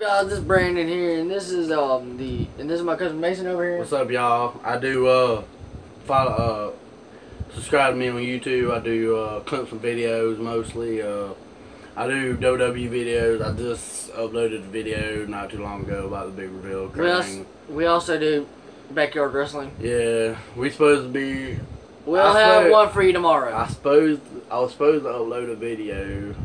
This is Brandon here, and this is my cousin Mason over here. What's up, y'all? I do follow subscribe to me on YouTube. I do clips and videos mostly. I do WWE videos. I just uploaded a video not too long ago about the big reveal. We also do backyard wrestling. Yeah, we supposed to be. We'll have one for you tomorrow. I was supposed to upload a video,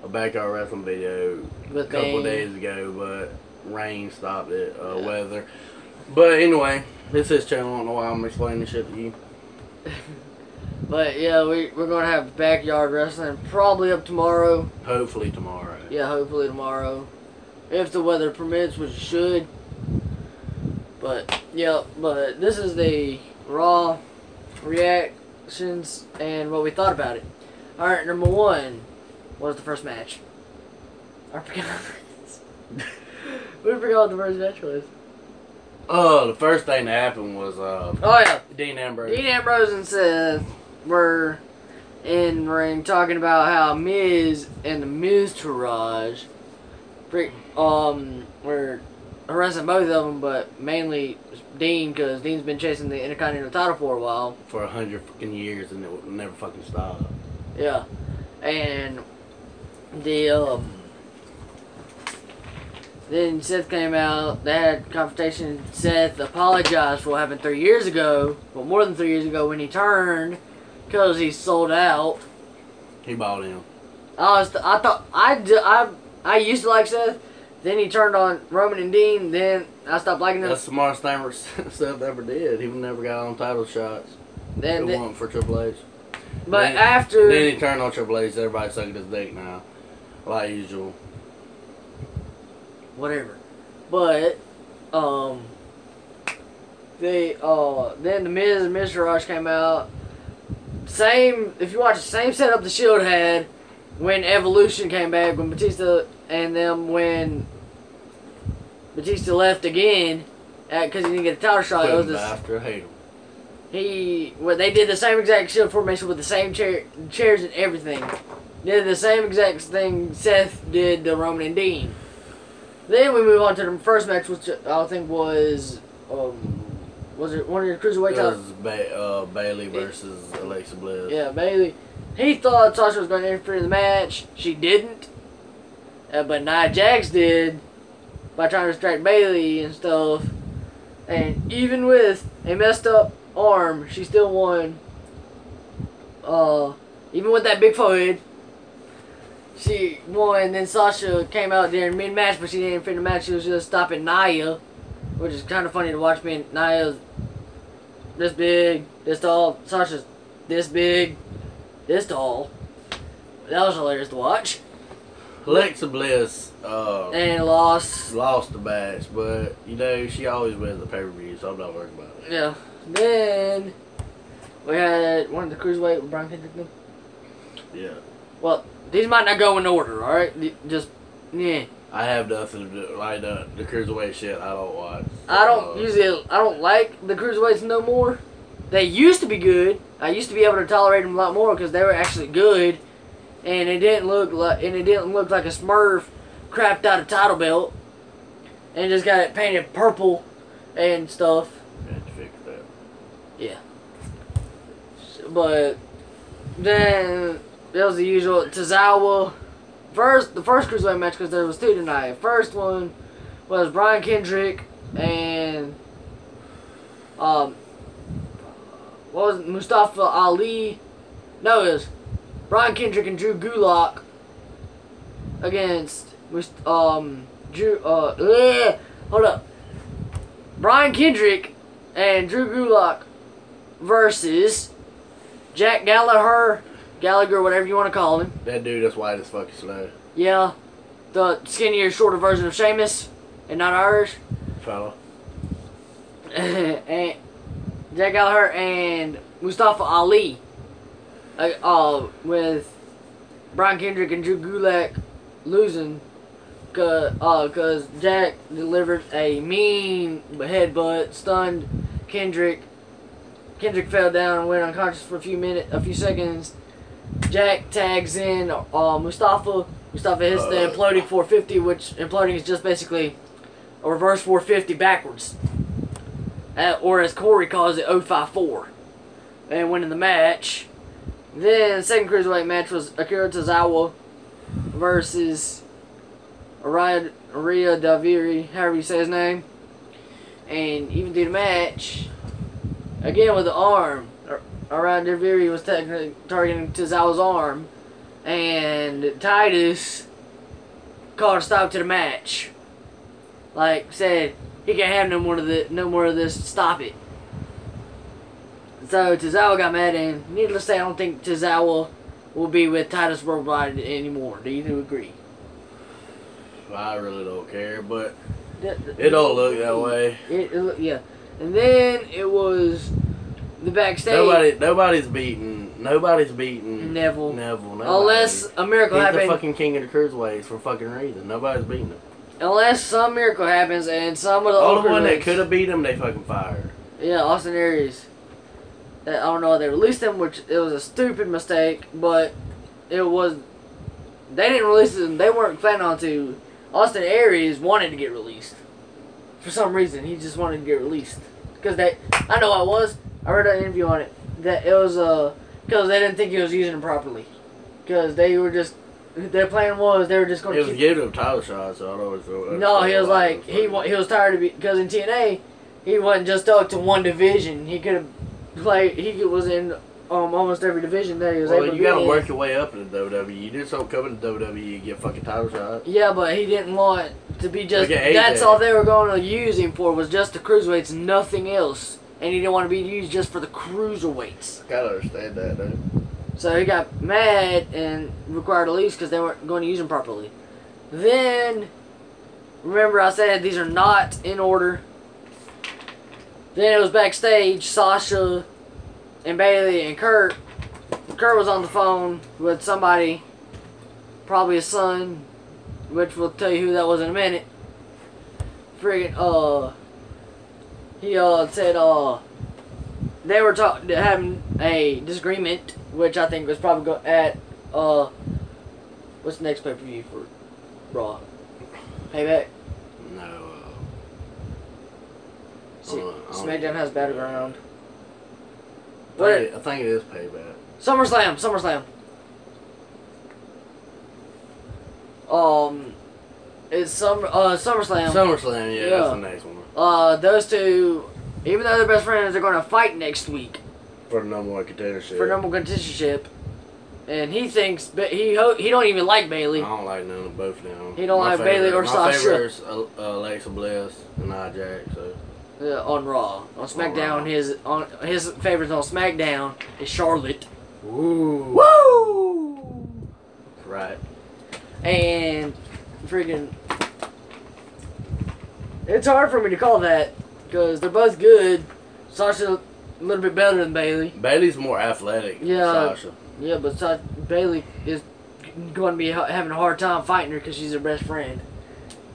a backyard wrestling video, a couple of days ago, but rain stopped it. Weather. But anyway, this is his channel. I don't know why I'm explaining this shit to you. But yeah, we're gonna have backyard wrestling probably up tomorrow. Hopefully tomorrow. Yeah, hopefully tomorrow, if the weather permits, which it should. But yeah, but this is the Raw reactions and what we thought about it. All right, number one was the first match. I forgot. We forgot what the first match was. Oh, the first thing that happened was oh yeah, Dean Ambrose. Dean Ambrose and Seth were in the ring talking about how Miz and the Miz Tourage were harassing both of them, but mainly Dean, because Dean's been chasing the Intercontinental title for a while. For 100 fucking years, and it would never fucking stop. Yeah, and the then Seth came out. They had a confrontation. Seth apologized for what happened 3 years ago, well, more than 3 years ago, when he turned, because he sold out. He bought him. I used to like Seth. Then he turned on Roman and Dean. Then I stopped liking him. That's the smartest thing Seth ever did. He never got on title shots. It won for Triple H. But then he turned on Triple H. Everybody's sucking his dick now, like usual. Whatever. But then the Miz and Mr. Rush came out. If you watch the same setup the Shield had when Evolution came back, when Batista and them, when Batista left again because he didn't get a title shot. It was this, after hate him. They did the same exact Shield formation with the same chairs and everything. Did the same exact thing Seth did to Roman and Dean. Then we move on to the first match, which I think was it one of your cruiserweight titles? It was Bayley versus Alexa Bliss. Yeah, Bayley. He thought Sasha was going to interfere in the match. She didn't. But Nia Jax did by trying to distract Bayley and stuff. And even with a messed up arm, she still won. Even with that big forehead, she won. Then Sasha came out there in mid-match, but she didn't interfere in the match. She was just stopping Nia, which is kind of funny to watch. Me and Nia's this big, this tall. Sasha's this big, this tall. That was hilarious to watch. Alexa Bliss and lost the match, but you know she always wins the pay-per-view, so I'm not worried about it. Yeah. Then we had one of the cruiserweight with Brian Kendrick. Yeah. Well, these might not go in order, all right? Just yeah. I have nothing to do like the cruiserweight shit. I don't watch. I don't like the cruiserweights no more. They used to be good. I used to be able to tolerate them a lot more because they were actually good, and it didn't look like a Smurf crapped out a title belt and just got it painted purple and stuff. I had to fix that. Yeah. But then there was the usual Tozawa. The first cruiserweight match, because there was two tonight. First one was Brian Kendrick and what was it? Mustafa Ali? No, it was Brian Kendrick and Drew Gulak against hold up. Brian Kendrick and Drew Gulak versus Jack Gallagher, whatever you want to call him. That dude that's white as fucking snow. Yeah. The skinnier, shorter version of Sheamus and not Irish. Fella. And Jack Gallagher and Mustafa Ali. With Brian Kendrick and Drew Gulak losing because Jack delivered a mean headbutt, stunned Kendrick. Kendrick fell down and went unconscious for a few seconds. Jack tags in Mustafa, Mustafa hits the imploding 450, which imploding is just basically a reverse 450 backwards. Or as Corey calls it, 054. And winning the match. Then the second cruiserweight match was Akira Tozawa versus Araya Daviri, however you say his name. And even through the match, again with the arm, Araya Daviri was technically targeting Tozawa's arm. And Titus called a stop to the match. Like said, he can't have no more of this. Stop it. So Tozawa got mad, and needless to say, I don't think Tozawa will be with Titus Worldwide anymore. Do you agree? I really don't care, but it don't look that way. Yeah. And then it was the backstage. Nobody's beating Neville. Nobody. Unless a miracle happens. He's the fucking king of the cruiserweights for fucking reason. Nobody's beating him. Unless some miracle happens and some of the only one that could have beat him, they fucking fired. Yeah, Austin Aries. I don't know. They released him, which it was a stupid mistake, but it was. They didn't release him. They weren't planning on to. Austin Aries wanted to get released. For some reason, he just wanted to get released. Because I know what it was. I read an interview on it. That it was because they didn't think he was using him properly. Because they were just. Their plan was they were just going to. It was giving him a title shot, so I don't know. No, he was like he was tired of it because in TNA he wasn't just stuck to one division. He could have played. He was in almost every division that he was able to be in. You gotta work your way up in the WWE. You just don't come in the WWE and get a fucking title shot. Yeah, but he didn't want to be just. That's all they were going to use him for was just the cruiserweights, nothing else, and he didn't want to be used just for the cruiserweights. Gotta understand that, though. So he got mad and required a release because they weren't going to use him properly. Then, remember I said these are not in order. Then it was backstage, Sasha and Bailey and Kurt. Kurt was on the phone with somebody, probably his son, which we'll tell you who that was in a minute. Friggin', he said they were having a disagreement, which I think was probably at what's the next pay-per-view for Raw? Payback? No. SmackDown has Battleground. I think it is Payback. SummerSlam. It's SummerSlam. SummerSlam, yeah, that's the next one. Those two, even though they're best friends, they're going to fight next week. For the number one contendership. And he thinks, he don't even like Bailey. I don't like none of both of them. He don't like Bailey or Sasha. My favorite's Alexa Bliss and Nia Jax. So. On Raw. On SmackDown, his favorites on SmackDown is Charlotte. Woo! Woo! Right. And freaking, it's hard for me to call that because they're both good. Sasha a little bit better than Bailey. Bailey's more athletic than Sasha. Yeah, but Bailey is going to be having a hard time fighting her because she's her best friend.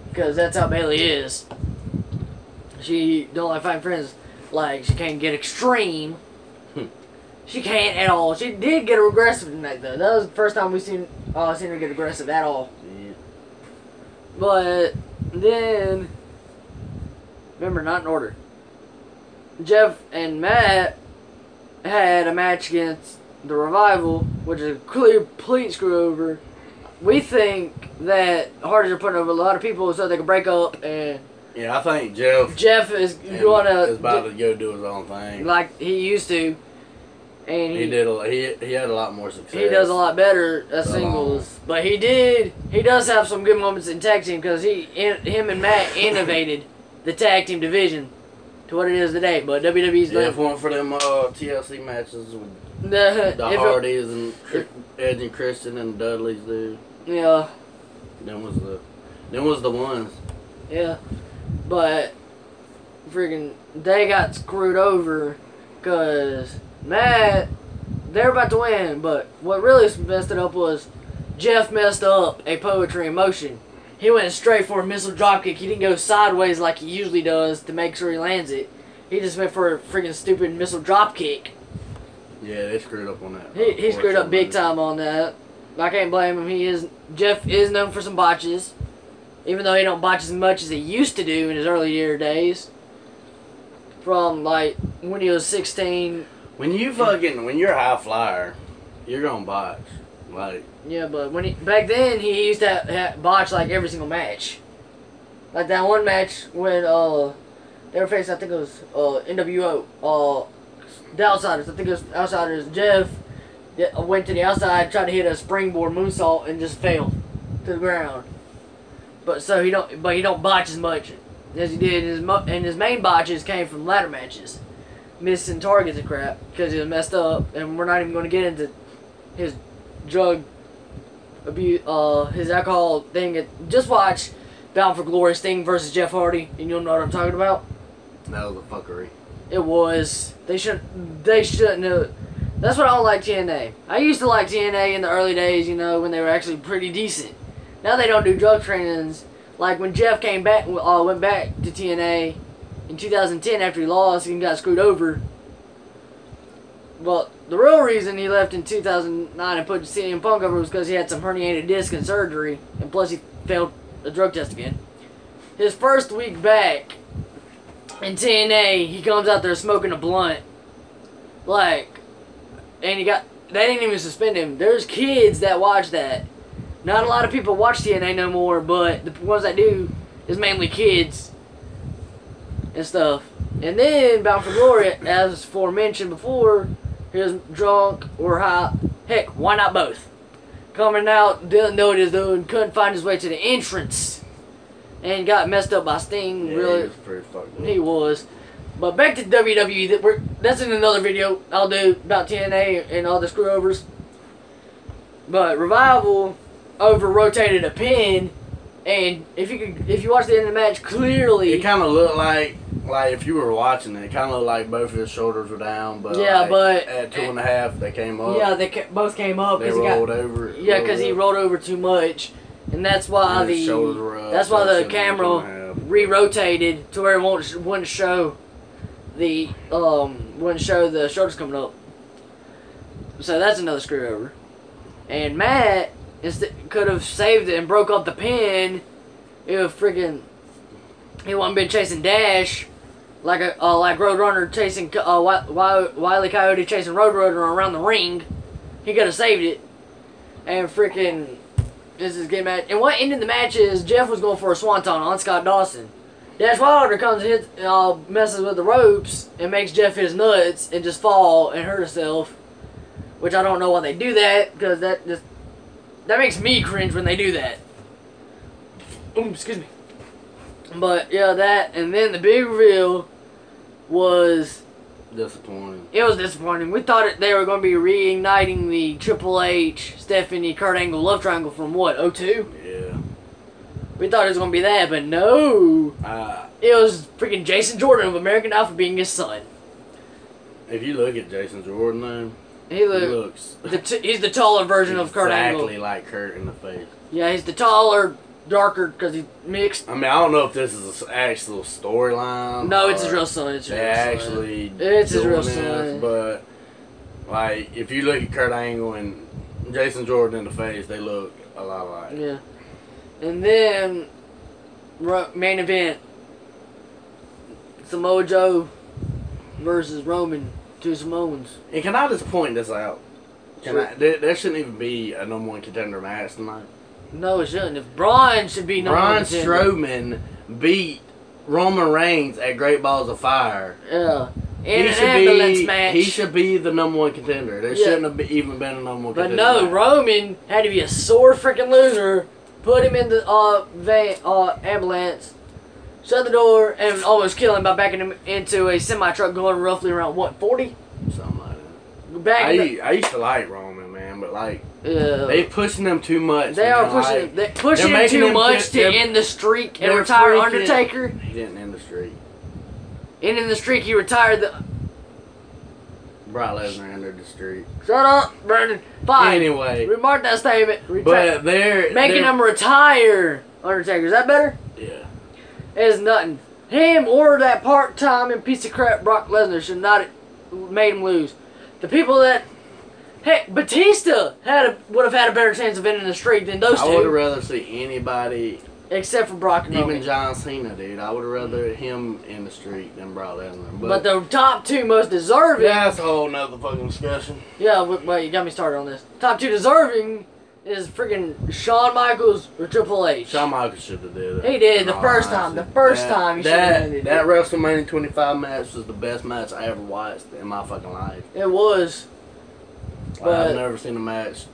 Because that's how Bailey is. She don't like fighting friends. Like, she can't get extreme. She can't at all. She did get aggressive tonight, though. That was the first time we've seen her get aggressive at all. Yeah. But then, remember, not in order. Jeff and Matt had a match against the Revival, which is a complete screw over. We think that Hardys are putting over a lot of people so they can break up, and yeah, I think Jeff is going to is about to go do his own thing like he used to, and he had a lot more success. He does a lot better as singles, but he does have some good moments in tag team because him and Matt innovated the tag team division to what it is today. But WWE's if one for them TLC matches with the Hardys and Edge and Christian and the Dudleys do. Yeah. Them was the ones. Yeah. But freaking they got screwed over because Matt, they're about to win, but what really messed it up was Jeff messed up a poetry in motion. He went straight for a missile dropkick. He didn't go sideways like he usually does to make sure he lands it. He just went for a freaking stupid missile dropkick. Yeah, they screwed up on that. He screwed up big time on that. I can't blame him. Jeff is known for some botches, even though he don't botch as much as he used to do in his earlier days. From like when he was 16. When you're a high flyer, you're gonna botch. Like, yeah, but back then he used to botch like every single match. Like that one match when they were facing, I think it was NWO, the Outsiders. I think it was Outsiders. Jeff went to the outside, tried to hit a springboard moonsault, and just fell to the ground. But he don't botch as much as he did. And his main botches came from ladder matches, missing targets and crap because he was messed up. And we're not even going to get into his drug abuse, his alcohol thing. Just watch Bound for Glory Sting versus Jeff Hardy, and you'll know what I'm talking about. That was a fuckery. It was. They shouldn't have. That's what I don't like TNA. I used to like TNA in the early days, you know, when they were actually pretty decent. Now they don't do drug trainings. Like when Jeff went back to TNA in 2010 after he lost and got screwed over. Well, the real reason he left in 2009 and put CM Punk over was because he had some herniated disc and surgery, and plus he failed a drug test again. His first week back in TNA, he comes out there smoking a blunt. Like, and they didn't even suspend him. There's kids that watch that. Not a lot of people watch TNA no more, but the ones that do is mainly kids and stuff. And then Bound for Glory, as aforementioned before, he was drunk or high. Heck, why not both? Coming out, didn't know what he was doing, couldn't find his way to the entrance, and got messed up by Sting. Yeah, really, he was pretty fucked up. He was. But back to WWE, that's in another video I'll do about TNA and all the screwovers. But Revival over-rotated a pin, and if you watch the end of the match, clearly it kind of looked like if you were watching it kind of looked like both of his shoulders were down, but yeah, like, but at 2.5 they came up. Yeah, they both came up. They rolled over. Yeah, because he rolled over too much, and that's why and his shoulders were up, that's why the camera re-rotated to where it wouldn't show the shoulders coming up. So that's another screw-over. And Matt could have saved it and broke up the pin if he wouldn't been chasing Dash like Roadrunner chasing Wile E. Coyote chasing Roadrunner around the ring. He could have saved it. And this is getting mad. And what ended the match is Jeff was going for a swanton on Scott Dawson. Dash Wilder comes and messes with the ropes and makes Jeff hit his nuts and just fall and hurt himself. Which I don't know why they do that, because that makes me cringe when they do that. Excuse me. But yeah, that, and then the big reveal was disappointing. It was disappointing. We thought they were going to be reigniting the Triple H, Stephanie, Kurt Angle love triangle from what, 02? Yeah. We thought it was going to be that, but no. It was freaking Jason Jordan of American Alpha being his son. If you look at Jason Jordan, though, he looks he's the taller version of Kurt Angle. Exactly like Kurt in the face. Yeah, he's the taller, darker, because he's mixed. I mean, I don't know if this is an actual storyline. No, it's his real son. It's his real son. But, like, if you look at Kurt Angle and Jason Jordan in the face, they look a lot alike. Yeah. And then, main event, Samoa Joe versus Roman, two Samoans. And can I just point this out? There shouldn't even be a number one contender match tonight. No, it shouldn't. If Braun should be number one contender. Braun Strowman beat Roman Reigns at Great Balls of Fire. Yeah. In an ambulance match. He should be the number one contender. There shouldn't have even been a number one contender. But no, Roman had to be a sore freaking loser. Put him in the ambulance, shut the door, and almost kill him by backing him into a semi-truck going roughly around, what, 40? Something like that. I used to like Roman, man, but like, they pushing them too much. They are pushing him too much to end the streak and retire Undertaker. He didn't end the streak. Ending the streak, he retired the... Brock Lesnar ended the streak. Shut up, Brandon. Fine. Anyway. Remark that statement. But making him retire Undertaker. Is that better? Yeah. It's nothing. Him or that part-time and piece of crap Brock Lesnar should not have made him lose. The people that Heck, Batista would have had a better chance of winning the streak than those two. I would have rather see anybody except for Brock and Roman. Even John Cena, dude. I would have rather him in the streak than Brock Lesnar. But the top two most deserving. Yeah, that's a whole nother fucking discussion. Yeah, well, you got me started on this. Top two deserving is freaking Shawn Michaels or Triple H. Shawn Michaels should have did it. He did the first time. The first time he should have did it. That WrestleMania 25 match was the best match I ever watched in my fucking life. It was. I've never seen a match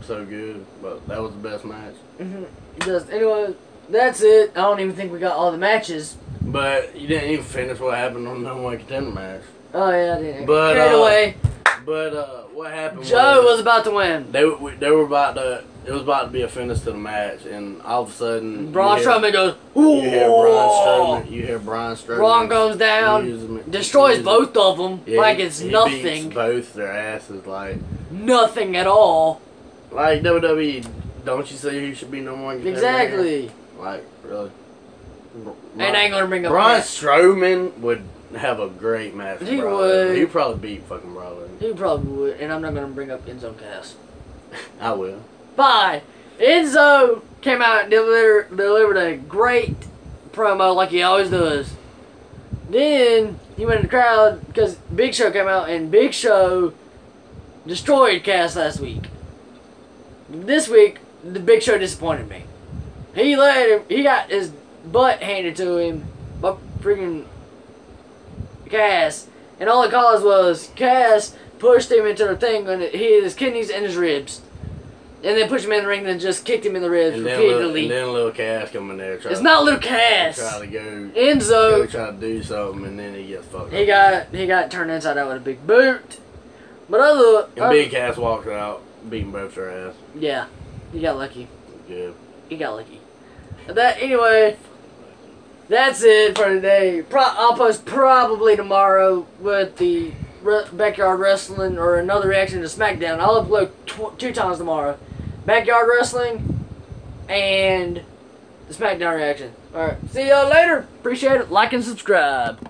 so good, but that was the best match. Just anyway, that's it. I don't even think we got all the matches. But you didn't even finish what happened on the number one contender match. Oh yeah, I didn't. But anyway. But what happened? Joe was about to win. They were about to. It was about to be a finish to the match, and all of a sudden, Braun Strowman goes. You hear Braun Strowman. Braun goes down, destroys both of them like it's nothing. Beats both their asses like nothing at all. Like WWE, don't you say he should be number one contender? Exactly. Like really. And I ain't gonna bring up. Braun Strowman would have a great match. He would. He'd probably beat fucking Braun. He probably would, and I'm not gonna bring up Enzo Cass. I will. Bye. Enzo came out and delivered a great promo like he always does. Then he went in the crowd because Big Show came out and Big Show destroyed Cass last week. This week, the Big Show disappointed me. He got his butt handed to him by freaking Cass, and all it caused was Cass pushed him into the thing and his kidneys and his ribs. And then pushed him in the ring and then just kicked him in the ribs repeatedly. And then little Cass come in there. It's not little Cass. Try to go. Enzo. Try to do something and then he gets fucked He got turned inside out with a big boot. But Big Cass walked out, beating both their ass. Yeah. He got lucky. Good. He got lucky. Anyway, that's it for today. I'll post probably tomorrow with the Backyard Wrestling or another reaction to SmackDown. I'll upload 2 times tomorrow. Backyard Wrestling and the SmackDown reaction. Alright, see y'all later. Appreciate it. Like and subscribe.